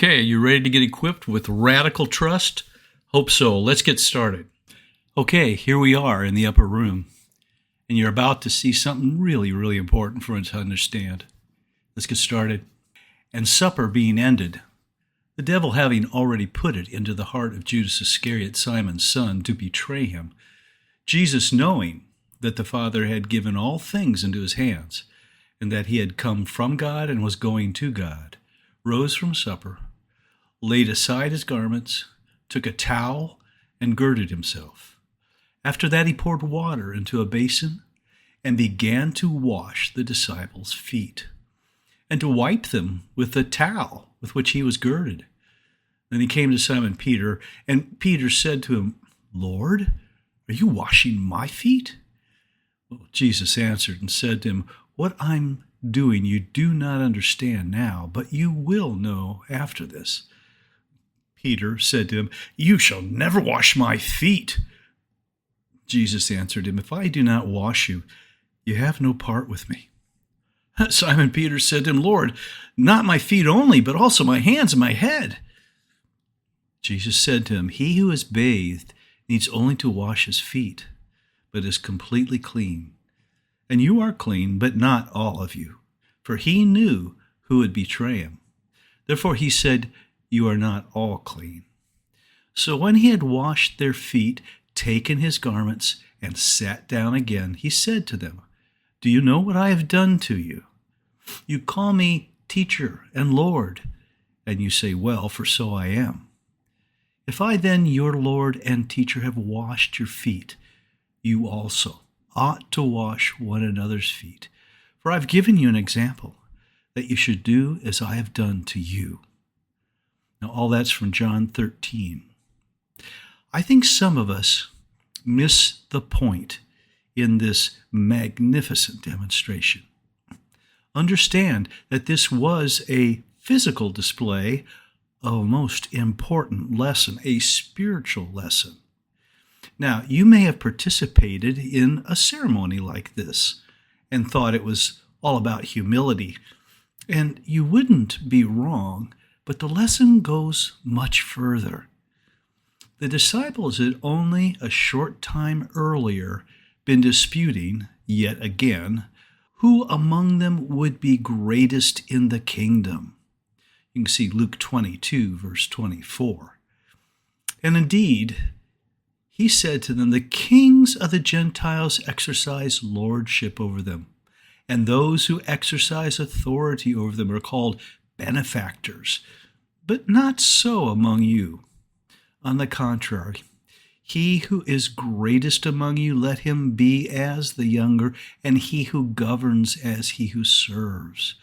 Okay, you ready to get equipped with radical trust? Hope so. Let's get started. Okay, here we are in the upper room, and you're about to see something really, really important for us to understand. Let's get started. And supper being ended, the devil having already put it into the heart of Judas Iscariot, Simon's son, to betray him, Jesus, knowing that the Father had given all things into his hands, and that he had come from God and was going to God, rose from supper, laid aside his garments, took a towel, and girded himself. After that he poured water into a basin and began to wash the disciples' feet, and to wipe them with the towel with which he was girded. Then he came to Simon Peter, and Peter said to him, "Lord, are you washing my feet?" Well, Jesus answered and said to him, "What I'm doing you do not understand now, but you will know after this." Peter said to him, "You shall never wash my feet." Jesus answered him, "If I do not wash you, you have no part with me." Simon Peter said to him, "Lord, not my feet only, but also my hands and my head." Jesus said to him, "He who is bathed needs only to wash his feet, but is completely clean. And you are clean, but not all of you." For he knew who would betray him. Therefore he said, "You are not all clean." So when he had washed their feet, taken his garments, and sat down again, he said to them, "Do you know what I have done to you? You call me teacher and Lord, and you say, 'Well, for so I am.' If I then, your Lord and teacher, have washed your feet, you also ought to wash one another's feet. For I've given you an example, that you should do as I have done to you." Now, all that's from John 13. I think some of us miss the point in this magnificent demonstration. Understand that this was a physical display of a most important lesson, a spiritual lesson. Now, you may have participated in a ceremony like this and thought it was all about humility, and you wouldn't be wrong, but the lesson goes much further. The disciples had only a short time earlier been disputing, yet again, who among them would be greatest in the kingdom. You can see Luke 22, verse 24. And indeed, he said to them, "The kings of the Gentiles exercise lordship over them, and those who exercise authority over them are called benefactors. But not so among you. On the contrary, he who is greatest among you, let him be as the younger, and he who governs as he who serves.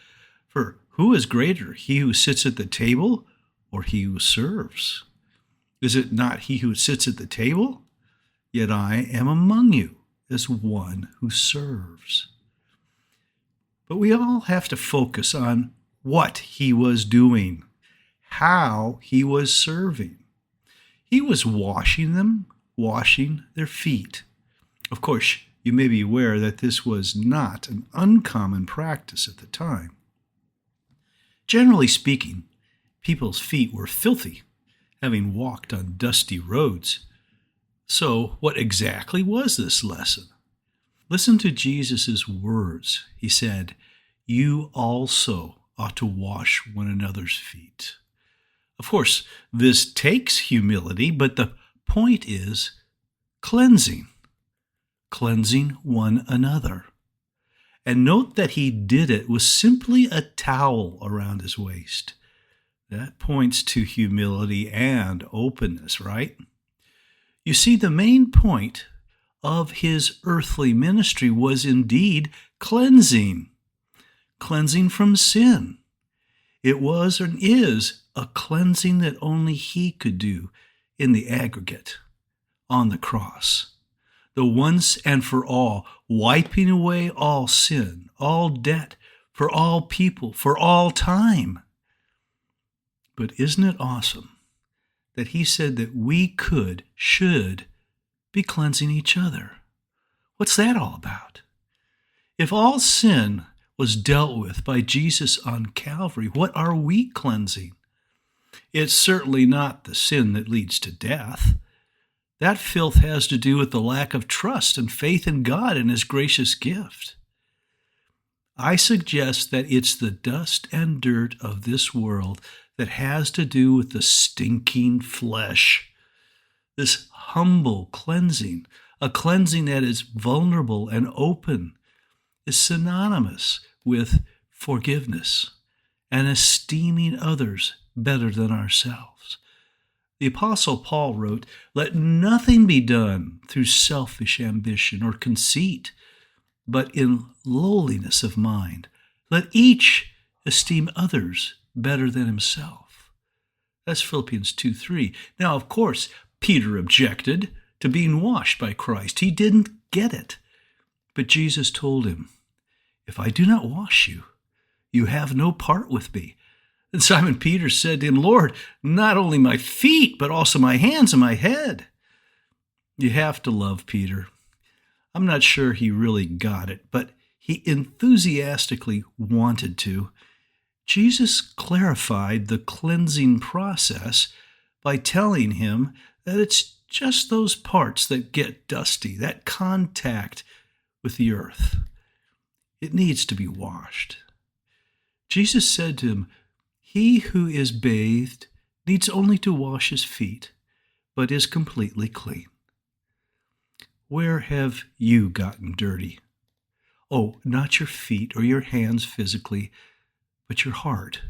For who is greater, he who sits at the table or he who serves? Is it not he who sits at the table? Yet I am among you as one who serves." But we all have to focus on what he was doing, how he was serving. He was washing their feet. Of course, you may be aware that this was not an uncommon practice at the time. Generally speaking, people's feet were filthy, having walked on dusty roads. So what exactly was this lesson? Listen to Jesus' words. He said, "You also ought to wash one another's feet." Of course, this takes humility, but the point is cleansing one another. And note that he did it with simply a towel around his waist. That points to humility and openness, right? You see, the main point of his earthly ministry was indeed cleansing from sin. It was and is a cleansing that only he could do in the aggregate on the cross. The once and for all, wiping away all sin, all debt, for all people, for all time. But isn't it awesome that he said that we should be cleansing each other? What's that all about? If all sin was dealt with by Jesus on Calvary, what are we cleansing? It's certainly not the sin that leads to death. That filth has to do with the lack of trust and faith in God and His gracious gift. I suggest that it's the dust and dirt of this world that has to do with the stinking flesh. This humble cleansing, a cleansing that is vulnerable and open, is synonymous with forgiveness and esteeming others better than ourselves. The Apostle Paul wrote, "Let nothing be done through selfish ambition or conceit, but in lowliness of mind. Let each esteem others better than himself." That's Philippians 2:3. Now, of course, Peter objected to being washed by Christ. He didn't get it. But Jesus told him, "If I do not wash you, you have no part with me." And Simon Peter said to him, "Lord, not only my feet, but also my hands and my head." You have to love Peter. I'm not sure he really got it, but he enthusiastically wanted to. Jesus clarified the cleansing process by telling him that it's just those parts that get dusty, that contact with the earth. It needs to be washed. Jesus said to him, "He who is bathed needs only to wash his feet, but is completely clean." Where have you gotten dirty? Oh, not your feet or your hands physically, but your heart.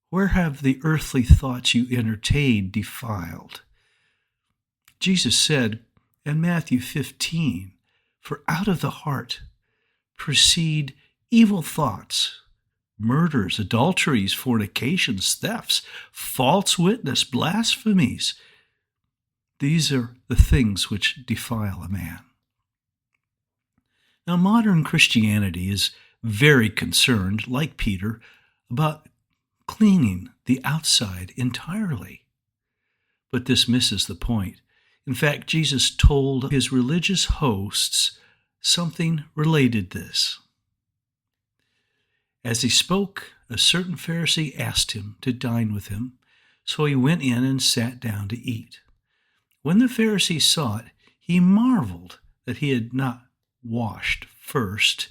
Where have the earthly thoughts you entertained defiled? Jesus said in Matthew 15, "For out of the heart proceed evil thoughts, murders, adulteries, fornications, thefts, false witness, blasphemies. These are the things which defile a man." Now, modern Christianity is very concerned, like Peter, about cleaning the outside entirely. But this misses the point. In fact, Jesus told his religious hosts something related to this. As he spoke, a certain Pharisee asked him to dine with him, so he went in and sat down to eat. When the Pharisee saw it, he marveled that he had not washed first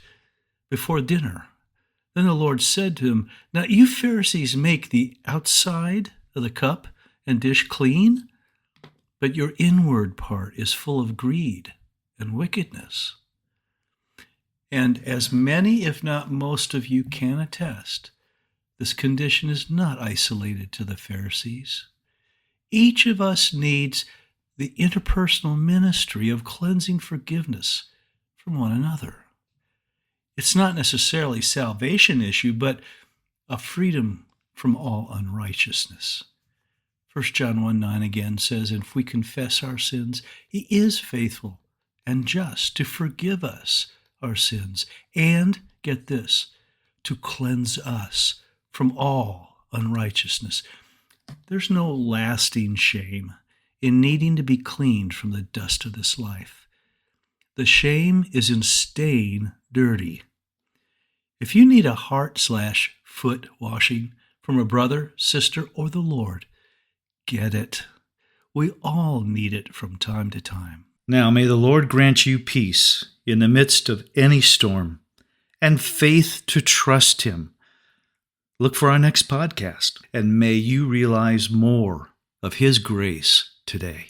before dinner. Then the Lord said to him, "Now you Pharisees make the outside of the cup and dish clean, but your inward part is full of greed and wickedness." And as many, if not most of you can attest, this condition is not isolated to the Pharisees. Each of us needs the interpersonal ministry of cleansing forgiveness from one another. It's not necessarily a salvation issue, but a freedom from all unrighteousness. 1 John 1:9 again says, "And if we confess our sins, He is faithful and just to forgive us our sins, and," get this, "to cleanse us from all unrighteousness." There's no lasting shame in needing to be cleaned from the dust of this life. The shame is in staying dirty. If you need a heart/foot washing from a brother, sister, or the Lord, get it. We all need it from time to time. Now, may the Lord grant you peace in the midst of any storm and faith to trust Him. Look for our next podcast, and may you realize more of His grace today.